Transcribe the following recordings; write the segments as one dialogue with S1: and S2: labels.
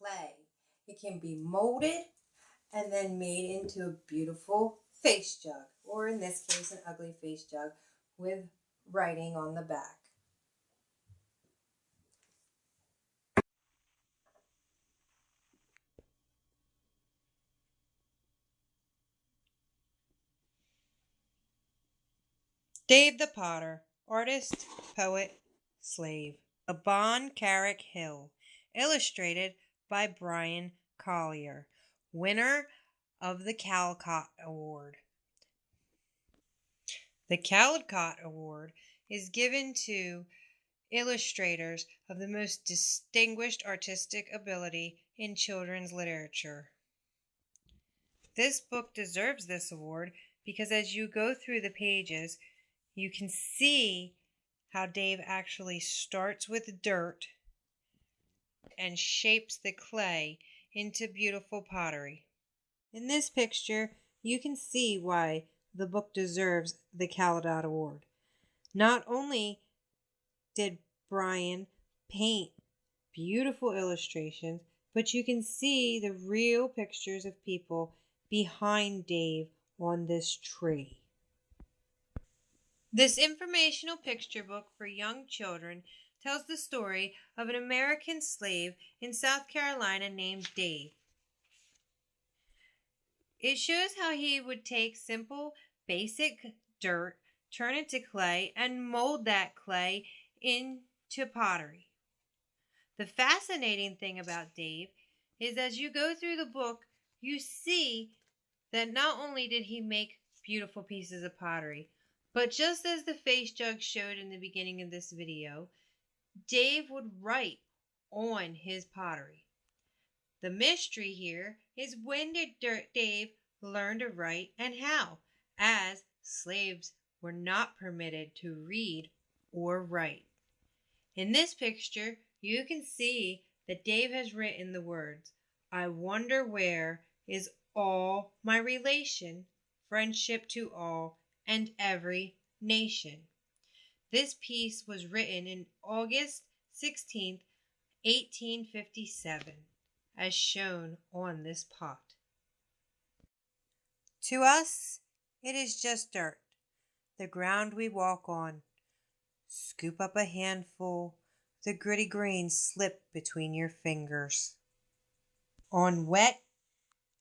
S1: clay. It can be molded and then made into a beautiful face jug, or in this case, an ugly face jug with writing on the back. Dave the Potter, artist, poet, slave. Laban Carrick Hill, illustrated by Brian Collier, winner of the Caldecott Award. The Caldecott Award is given to illustrators of the most distinguished artistic ability in children's literature. This book deserves this award because as you go through the pages, you can see how Dave actually starts with dirt and shapes the clay into beautiful pottery. In this picture, you can see why the book deserves the Caldecott Award. Not only did Brian paint beautiful illustrations, but you can see the real pictures of people behind Dave on this tree. This informational picture book for young children tells the story of an American slave in South Carolina named Dave. It shows how he would take simple, basic dirt, turn it to clay, and mold that clay into pottery. The fascinating thing about Dave is as you go through the book, you see that not only did he make beautiful pieces of pottery, but just as the face jug showed in the beginning of this video, Dave would write on his pottery. The mystery here is when did Dave learn to write and how, as slaves were not permitted to read or write. In this picture, you can see that Dave has written the words, "I wonder where is all my relation, friendship to all and every nation." This piece was written in August 16th, 1857, as shown on this pot. To us, it is just dirt, the ground we walk on. Scoop up a handful, the gritty grains slip between your fingers. On wet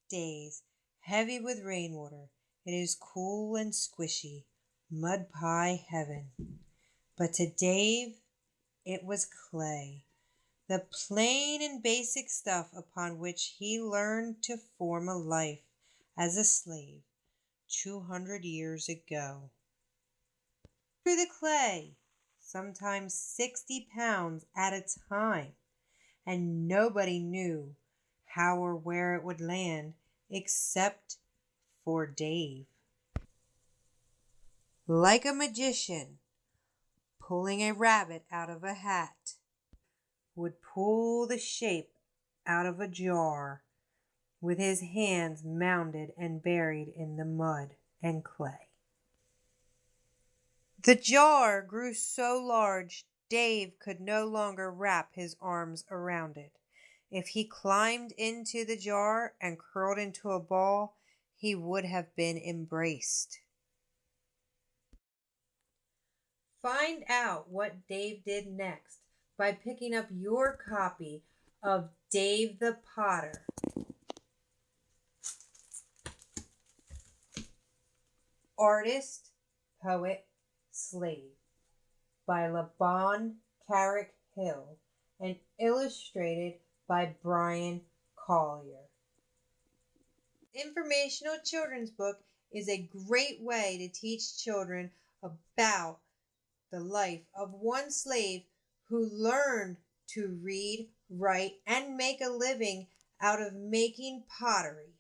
S1: days, heavy with rainwater, it is cool and squishy, mud pie heaven. But to Dave, it was clay, the plain and basic stuff upon which he learned to form a life as a slave 200 years ago. Through the clay, sometimes 60 pounds at a time, and nobody knew how or where it would land except for Dave. Like a magician pulling a rabbit out of a hat, would pull the shape out of a jar with his hands mounded and buried in the mud and clay. The jar grew so large Dave could no longer wrap his arms around it. If he climbed into the jar and curled into a ball, he would have been embraced. Find out what Dave did next by picking up your copy of Dave the Potter. Artist, Poet, Slave by Laban Carrick Hill and illustrated by Brian Collier. Informational children's book is a great way to teach children about the life of one slave who learned to read, write, and make a living out of making pottery.